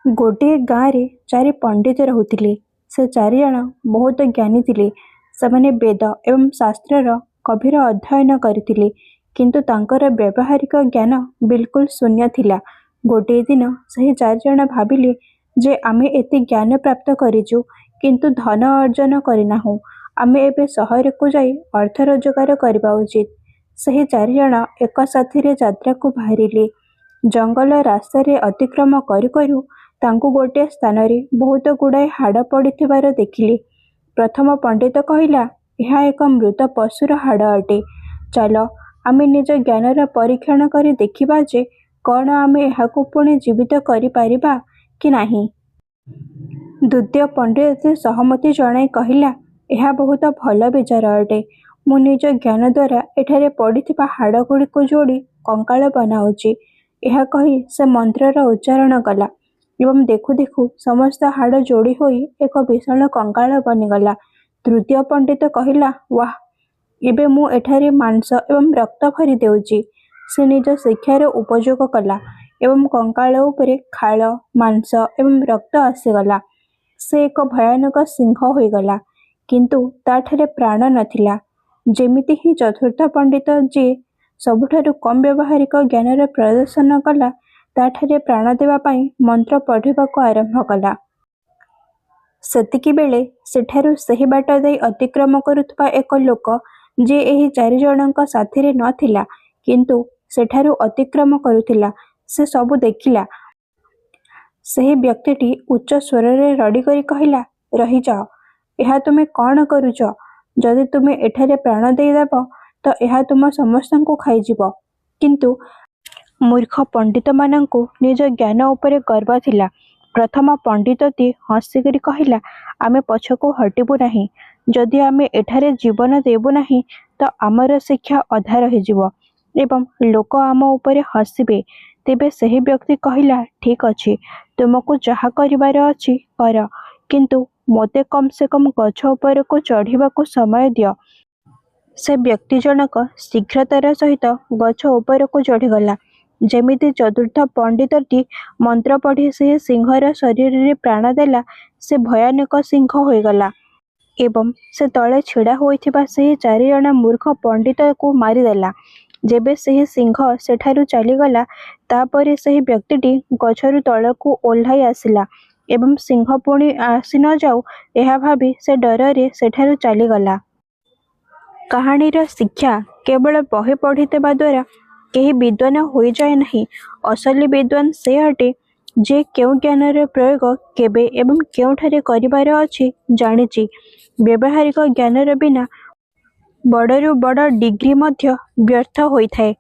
गोटे गाँव चारि पंडित रहुथिले। से चारिजण बहुत ज्ञानी थिले। ସେମାନେ वेद एवं शास्त्रर गभीर अध्ययन करथिले, किंतु तांकर व्यावहारिक ज्ञान बिल्कुल शून्य थिला। गोटे दिन ସେହି ଚାରିଜଣ ଭାବିଲେ ଯେ ଆମେ ଏତେ ଜ୍ଞାନ ପ୍ରାପ୍ତ କରିଛୁ, କିନ୍ତୁ ଧନ ଅର୍ଜନ କରିନାହୁଁ। ଆମେ ଏବେ ସହରକୁ ଯାଇ ଅର୍ଥ ରୋଜଗାର କରିବା ଉଚିତ। ସେହି ଚାରିଜଣ ଏକ ସାଥିରେ ଯାତ୍ରାକୁ ବାହାରିଲେ। ଜଙ୍ଗଲ ରାସ୍ତାରେ ଅତିକ୍ରମ କରୁ କରୁ ତାଙ୍କୁ ଗୋଟିଏ ସ୍ଥାନରେ ବହୁତ ଗୁଡ଼ାଏ ହାଡ଼ ପଡ଼ିଥିବାର ଦେଖିଲେ। ପ୍ରଥମ ପଣ୍ଡିତ କହିଲା, ଏହା ଏକ ମୃତ ପଶୁର ହାଡ଼ ଅଟେ। ଚାଲ ଆମେ ନିଜ ଜ୍ଞାନର ପରୀକ୍ଷଣ କରି ଦେଖିବା ଯେ କ'ଣ ଆମେ ଏହାକୁ ପୁଣି ଜୀବିତ କରିପାରିବା କି ନାହିଁ। ଦ୍ୱିତୀୟ ପଣ୍ଡିତ ସହମତି ଜଣାଇ କହିଲା, ଏହା ବହୁତ ଭଲ ବିଚାର ଅଟେ। ମୁଁ ନିଜ ଜ୍ଞାନ ଦ୍ୱାରା ଏଠାରେ ପଡ଼ିଥିବା ହାଡ଼ଗୁଡ଼ିକୁ ଯୋଡ଼ି କଙ୍କାଳ ବନାଉଛି। ଏହା କହି ସେ ମନ୍ତ୍ରର ଉଚ୍ଚାରଣ କଲା ଏବଂ ଦେଖୁ ଦେଖୁ ସମସ୍ତ ହାଡ଼ ଯୋଡ଼ି ହୋଇ ଏକ ବିଶାଳ କଙ୍କାଳ ବନିଗଲା। ତୃତୀୟ ପଣ୍ଡିତ କହିଲା, ୱାଃ, ଏବେ ମୁଁ ଏଠାରେ ମାଂସ ଏବଂ ରକ୍ତ ଭରି ଦେଉଛି। ସେ ନିଜ ଶିକ୍ଷାର ଉପଯୋଗ କଲା ଏବଂ କଙ୍କାଳ ଉପରେ ଖାଳ, ମାଂସ ଏବଂ ରକ୍ତ ଆସିଗଲା। ସେ ଏକ ଭୟାନକ ସିଂହ ହୋଇଗଲା, କିନ୍ତୁ ତାଠାରେ ପ୍ରାଣ ନଥିଲା। ଯେମିତି ହିଁ ଚତୁର୍ଥ ପଣ୍ଡିତ, ଯିଏ ସବୁଠାରୁ କମ୍ ବ୍ୟବହାରିକ ଜ୍ଞାନର ପ୍ରଦର୍ଶନ କଲା, ତାଠାରେ ପ୍ରାଣ ଦେବା ପାଇଁ ମନ୍ତ୍ର ପଢ଼ିବାକୁ ଆରମ୍ଭ କଲା। ସେତିକିବେଳେ ସେଠାରୁ ସେହି ବାଟ ଦେଇ ଅତିକ୍ରମ କରୁଥିବା ଏକ ଲୋକ, ଯିଏ ଏହି ଚାରିଜଣଙ୍କ ସାଥିରେ ନଥିଲା କିନ୍ତୁ ସେଠାରୁ ଅତିକ୍ରମ କରୁଥିଲା, ସେ ସବୁ ଦେଖିଲା। ସେହି ବ୍ୟକ୍ତିଟି ଉଚ୍ଚ ସ୍ୱରରେ ରଡ଼ିକରି କହିଲା, ରହିଯାଅ, ଏହା ତୁମେ କ'ଣ କରୁଛ? ଯଦି ତୁମେ ଏଠାରେ ପ୍ରାଣ ଦେଇଦେବ ତ ଏହା ତୁମ ସମସ୍ତଙ୍କୁ ଖାଇଯିବ। କିନ୍ତୁ ମୂର୍ଖ ପଣ୍ଡିତମାନଙ୍କୁ ନିଜ ଜ୍ଞାନ ଉପରେ ଗର୍ବ ଥିଲା। ପ୍ରଥମ ପଣ୍ଡିତଟି ହସିକରି କହିଲା, ଆମେ ପଛକୁ ହଟିବୁ ନାହିଁ। ଯଦି ଆମେ ଏଠାରେ ଜୀବନ ଦେବୁ ନାହିଁ ତ ଆମର ଶିକ୍ଷା ଅଧା ରହିଯିବ ଏବଂ ଲୋକ ଆମ ଉପରେ ହସିବେ। ତେବେ ସେହି ବ୍ୟକ୍ତି କହିଲା, ଠିକ୍ ଅଛି, ତୁମକୁ ଯାହା କରିବାର ଅଛି କର, କିନ୍ତୁ ମୋତେ କମ୍ ସେ କମ୍ ଗଛ ଉପରକୁ ଚଢ଼ିବାକୁ ସମୟ ଦିଅ। ସେ ବ୍ୟକ୍ତି ଜଣକ ଶୀଘ୍ରତାର ସହିତ ଗଛ ଉପରକୁ ଚଢ଼ିଗଲା। ଯେମିତି ଚତୁର୍ଥ ପଣ୍ଡିତଟି ମନ୍ତ୍ର ପଢ଼ି ସେହି ସିଂହର ଶରୀରରେ ପ୍ରାଣ ଦେଲା, ସେ ଭୟାନକ ସିଂହ ହୋଇଗଲା ଏବଂ ସେ ତଳେ ଛିଡ଼ା ହୋଇଥିବା ସେହି ଚାରିଜଣ ମୂର୍ଖ ପଣ୍ଡିତକୁ ମାରିଦେଲା। ଯେବେ ସେହି ସିଂହ ସେଠାରୁ ଚାଲିଗଲା, ତାପରେ ସେହି ବ୍ୟକ୍ତିଟି ଗଛରୁ ତଳକୁ ଓହ୍ଲାଇ ଆସିଲା ଏବଂ ସିଂହ ପୁଣି ଆସି ନ ଯାଉ ଏହା ଭାବି ସେ ଡରରେ ସେଠାରୁ ଚାଲିଗଲା। କାହାଣୀର ଶିକ୍ଷା, କେବଳ ବହି ପଢ଼ିଥିବା ଦ୍ୱାରା କେହି ବିଦ୍ୱାନ ହୋଇଯାଏ ନାହିଁ। ଅସଲି ବିଦ୍ୱାନ ସେ ଅଟେ, ଯେ କେଉଁ ଜ୍ଞାନର ପ୍ରୟୋଗ କେବେ ଏବଂ କେଉଁଠାରେ କରିବାର ଅଛି ଜାଣିଛି। ବ୍ୟବହାରିକ ଜ୍ଞାନର ବିନା ବଡ଼ରୁ ବଡ଼ ଡିଗ୍ରୀ ମଧ୍ୟ ବ୍ୟର୍ଥ ହୋଇଥାଏ।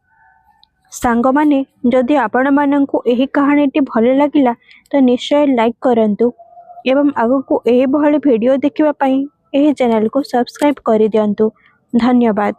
ସାଙ୍ଗମାନେ, ଯଦି ଆପଣମାନଙ୍କୁ ଏହି କାହାଣୀଟି ଭଲ ଲାଗିଲା ତ ନିଶ୍ଚୟ ଲାଇକ୍ କରନ୍ତୁ ଏବଂ ଆଗକୁ ଏହିଭଳି ଭିଡ଼ିଓ ଦେଖିବା ପାଇଁ ଏହି ଚ୍ୟାନେଲକୁ ସବସ୍କ୍ରାଇବ୍ କରିଦିଅନ୍ତୁ। ଧନ୍ୟବାଦ।